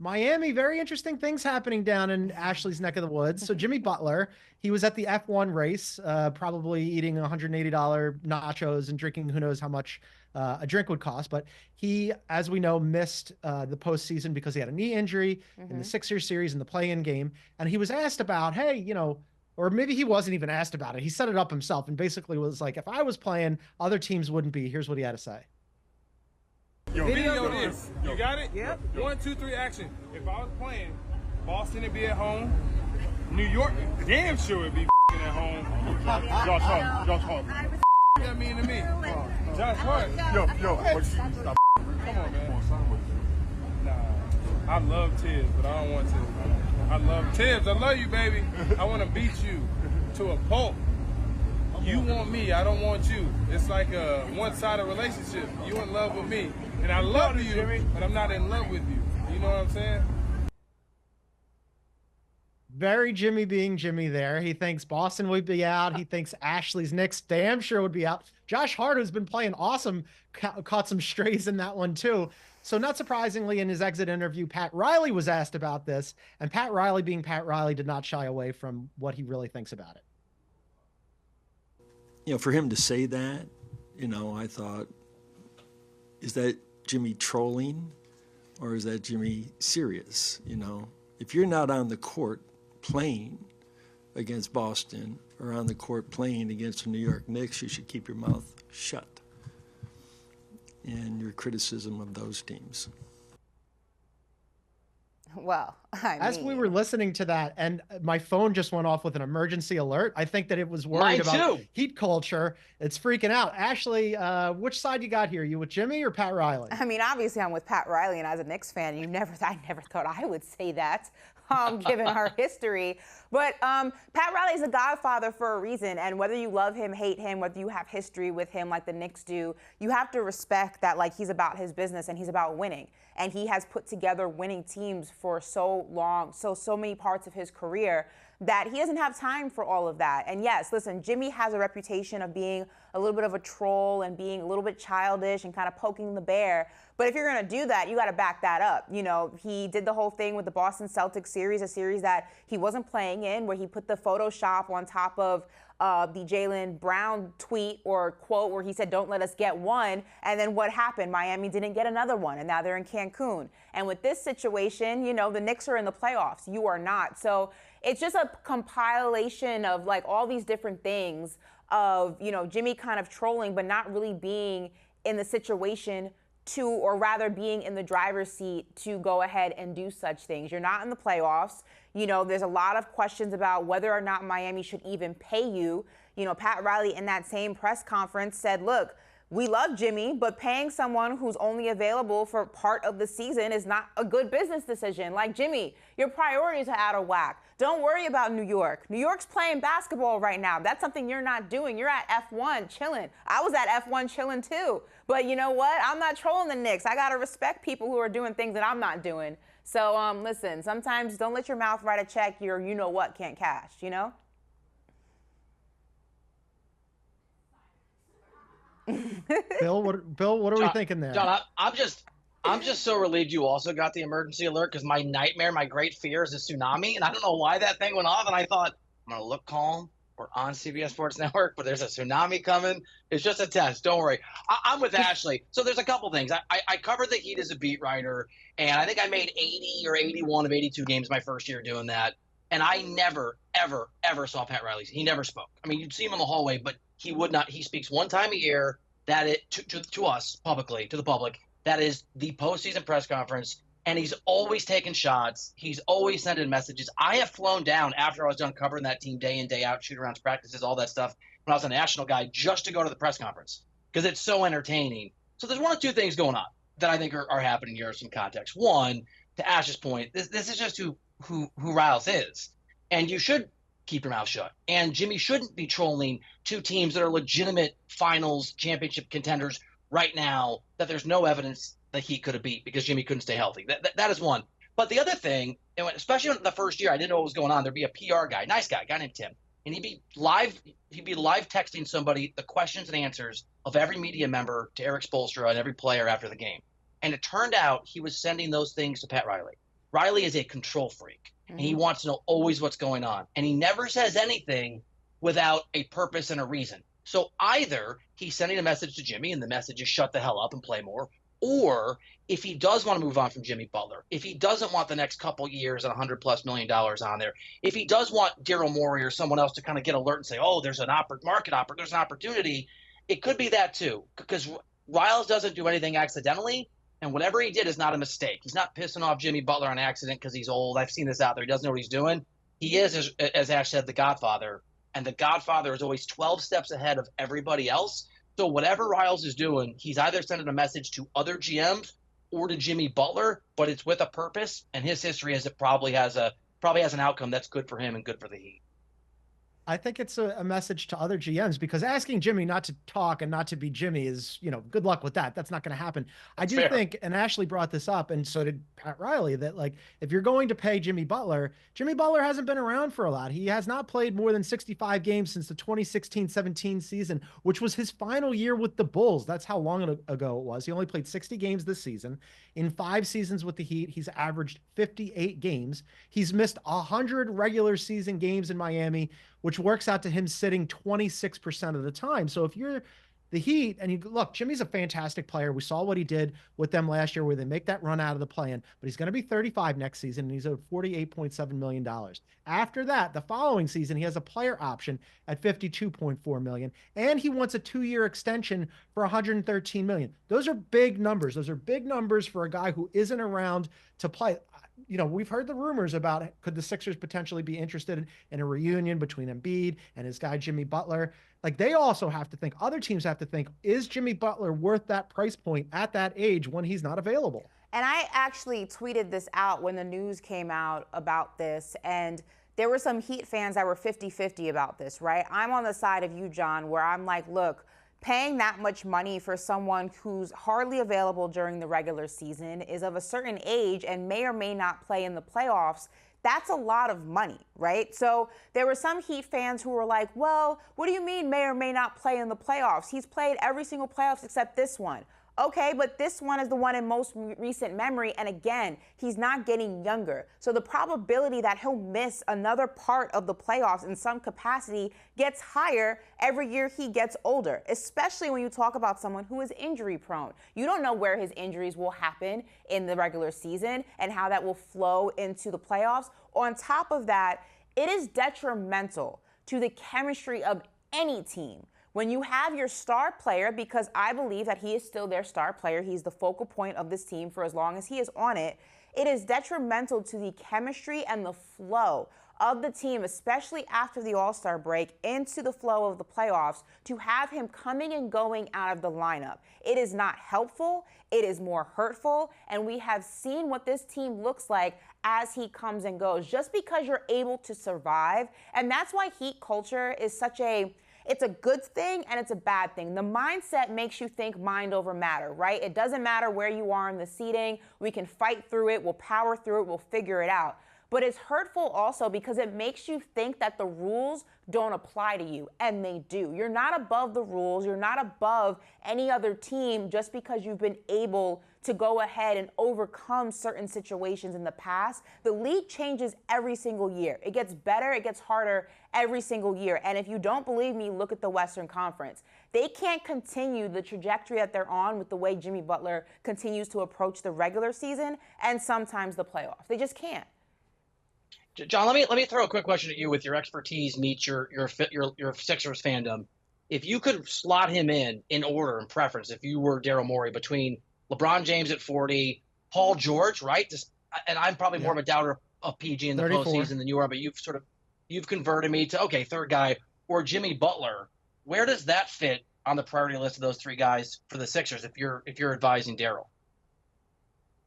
Miami, very interesting things happening down in Ashley's neck of the woods. So Jimmy Butler, he was at the F1 race, probably eating $180 nachos and drinking who knows how much a drink would cost. But he, as we know, missed the postseason because he had a knee injury in the Sixer series in the play-in game. And he was asked about, hey, or maybe he wasn't even asked about it. He set it up himself and basically was like, if I was playing, other teams wouldn't be. Here's what he had to say. Video this. You got it? Yep. 1, 2, 3, action. If I was playing, Boston would be at home. New York, damn sure would be at home. Josh Hart. What that mean to me? Josh Hart. Stop. Come on, man. Nah, I love Tibbs, but I don't want to. I love Tibbs. I love you, baby. I want to beat you to a pulp. You want me, I don't want you. It's like a one-sided relationship. You in love with me, and I love you, but I'm not in love with you. You know what I'm saying? Very Jimmy being Jimmy there. He thinks Boston would be out. He thinks Ashley's Knicks damn sure would be out. Josh Hart, who's been playing awesome, caught some strays in that one too. So not surprisingly, in his exit interview, Pat Riley was asked about this, and Pat Riley, being Pat Riley, did not shy away from what he really thinks about it. For him to say that, I thought, is that Jimmy trolling or is that Jimmy serious? If you're not on the court playing against Boston or on the court playing against the New York Knicks, you should keep your mouth shut in your criticism of those teams. Well, as we were listening to that, and my phone just went off with an emergency alert. I think that it was worried about heat culture. It's freaking out. Ashley, which side you got here? You with Jimmy or Pat Riley? I mean, obviously I'm with Pat Riley, and as a Knicks fan, I never thought I would say that, given our history. But Pat Riley is a godfather for a reason, and whether you love him, hate him, whether you have history with him like the Knicks do, you have to respect that, like, he's about his business and he's about winning. And he has put together winning teams for so long, so many parts of his career, that he doesn't have time for all of that. And yes, listen, Jimmy has a reputation of being a little bit of a troll and being a little bit childish and kind of poking the bear. But if you're going to do that, you got to back that up. He did the whole thing with the Boston Celtics series, a series that he wasn't playing in, where he put the Photoshop on top of the Jaylen Brown tweet or quote where he said, "Don't let us get one." And then what happened? Miami didn't get another one, and now they're in Cancun. And with this situation, the Knicks are in the playoffs. You are not. So it's just a compilation of like all these different things of, Jimmy kind of trolling, but not really being in the situation to, or rather being in the driver's seat to go ahead and do such things. You're not in the playoffs. There's a lot of questions about whether or not Miami should even pay you. Pat Riley in that same press conference said, look, we love Jimmy, but paying someone who's only available for part of the season is not a good business decision. Like, Jimmy, your priorities are out of whack. Don't worry about New York. New York's playing basketball right now. That's something you're not doing. You're at F1 chilling. I was at F1 chilling too. But you know what? I'm not trolling the Knicks. I got to respect people who are doing things that I'm not doing. So, listen, sometimes don't let your mouth write a check your you-know-what can't cash, Bill, what are we thinking there? John, I'm just so relieved you also got the emergency alert, because my nightmare, my great fear is a tsunami, and I don't know why that thing went off, and I thought, I'm going to look calm. We're on CBS Sports Network, but there's a tsunami coming. It's just a test. Don't worry. I'm with Ashley. So there's a couple things. I covered the Heat as a beat writer, and I think I made 80 or 81 of 82 games my first year doing that, and I never, ever, ever saw Pat Riley. He never spoke. I mean, you'd see him in the hallway, but he would not. He speaks one time a year, to us publicly, to the public. That is the postseason press conference, and he's always taking shots. He's always sending messages. I have flown down after I was done covering that team day in, day out, shoot-arounds, practices, all that stuff, when I was a national guy, just to go to the press conference because it's so entertaining. So there's one or two things going on that I think are happening here in some context. One, to Ash's point, this is just who Riles is, and you should keep your mouth shut. And Jimmy shouldn't be trolling two teams that are legitimate finals championship contenders right now that there's no evidence that he could have beat because Jimmy couldn't stay healthy. That is one. But the other thing, especially in the first year, I didn't know what was going on. There'd be a PR guy, nice guy named Tim, and he'd be live texting somebody the questions and answers of every media member to Eric Spoelstra and every player after the game. And it turned out he was sending those things to Pat Riley. Riley is a control freak, and he wants to know always what's going on. And he never says anything without a purpose and a reason. So either he's sending a message to Jimmy, and the message is shut the hell up and play more, or if he does want to move on from Jimmy Butler, if he doesn't want the next couple years and $100+ million on there, if he does want Daryl Morey or someone else to kind of get alert and say, oh, there's an there's an opportunity, it could be that too, because Riles doesn't do anything accidentally, and whatever he did is not a mistake. He's not pissing off Jimmy Butler on accident because he's old. I've seen this out there. He doesn't know what he's doing. He is, as Ash said, the Godfather, and the Godfather is always 12 steps ahead of everybody else. So whatever Riles is doing, he's either sending a message to other GMs or to Jimmy Butler, but it's with a purpose, and his history is it probably has an outcome that's good for him and good for the Heat. I think it's a message to other GMs, because asking Jimmy not to talk and not to be Jimmy is, good luck with that. That's not going to happen. I do think, and Ashley brought this up, and so did Pat Riley, that like, if you're going to pay Jimmy Butler hasn't been around for a lot. He has not played more than 65 games since the 2016-17 season, which was his final year with the Bulls. That's how long ago it was. He only played 60 games this season. In 5 seasons with the Heat, he's averaged 58 games. He's missed 100 regular season games in Miami, which works out to him sitting 26% of the time. So if you're the Heat, and you look, Jimmy's a fantastic player. We saw what he did with them last year where they make that run out of the play-in, but he's going to be 35 next season, and he's owed $48.7 million. After that, the following season, he has a player option at $52.4 million, and he wants a 2-year extension for $113 million. Those are big numbers. Those are big numbers for a guy who isn't around to play. We've heard the rumors about could the Sixers potentially be interested in a reunion between Embiid and his guy Jimmy Butler. Like, they also have to think, other teams have to think, is Jimmy Butler worth that price point at that age when he's not available? And I actually tweeted this out when the news came out about this, and there were some Heat fans that were 50-50 about this, right? I'm on the side of you, John, where I'm like, look, paying that much money for someone who's hardly available during the regular season, is of a certain age, and may or may not play in the playoffs, that's a lot of money, right? So there were some Heat fans who were like, well, what do you mean may or may not play in the playoffs? He's played every single playoffs except this one. Okay, but this one is the one in most recent memory, and again, he's not getting younger. So the probability that he'll miss another part of the playoffs in some capacity gets higher every year he gets older, especially when you talk about someone who is injury prone. You don't know where his injuries will happen in the regular season and how that will flow into the playoffs. On top of that, it is detrimental to the chemistry of any team when you have your star player, because I believe that he is still their star player. He's the focal point of this team for as long as he is on it. It is detrimental to the chemistry and the flow of the team, especially after the All-Star break, into the flow of the playoffs, to have him coming and going out of the lineup. It is not helpful. It is more hurtful. And we have seen what this team looks like as he comes and goes, just because you're able to survive. And that's why Heat culture is it's a good thing and it's a bad thing. The mindset makes you think mind over matter, right? It doesn't matter where you are in the seating. We can fight through it. We'll power through it. We'll figure it out. But it's hurtful also because it makes you think that the rules don't apply to you, and they do. You're not above the rules. You're not above any other team just because you've been able to go ahead and overcome certain situations in the past. The league changes every single year. It gets better, it gets harder every single year. And if you don't believe me, look at the Western Conference. They can't continue the trajectory that they're on with the way Jimmy Butler continues to approach the regular season and sometimes the playoffs. They just can't. John, let me throw a quick question at you with your expertise meets your Sixers fandom. If you could slot him in order and preference, if you were Daryl Morey, between LeBron James at 40, Paul George, right? And I'm probably more of a doubter of PG in the 34. postseason than you are, but you've converted me to, okay, third guy, or Jimmy Butler. Where does that fit on the priority list of those three guys for the Sixers if you're advising Daryl?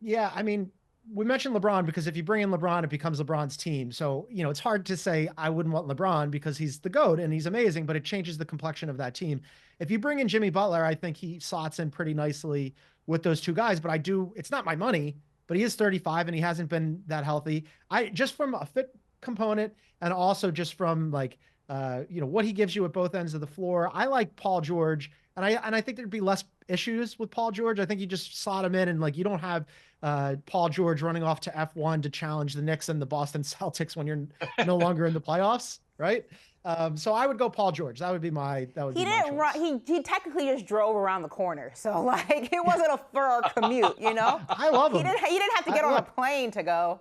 Yeah, I mean, we mentioned LeBron because if you bring in LeBron, it becomes LeBron's team. So, it's hard to say I wouldn't want LeBron because he's the GOAT and he's amazing, but it changes the complexion of that team. If you bring in Jimmy Butler, I think he slots in pretty nicely with those two guys, but it's not my money, but he is 35 and he hasn't been that healthy. Just from a fit component and also just from what he gives you at both ends of the floor, I like Paul George. And I think there'd be less issues with Paul George. I think you just slot him in, and like you don't have Paul George running off to F1 to challenge the Knicks and the Boston Celtics when you're no longer in the playoffs, right? So I would go Paul George. That would be my. He didn't run. He technically just drove around the corner, so like it wasn't for a commute, you know. I love him. He didn't have to get on a plane to go.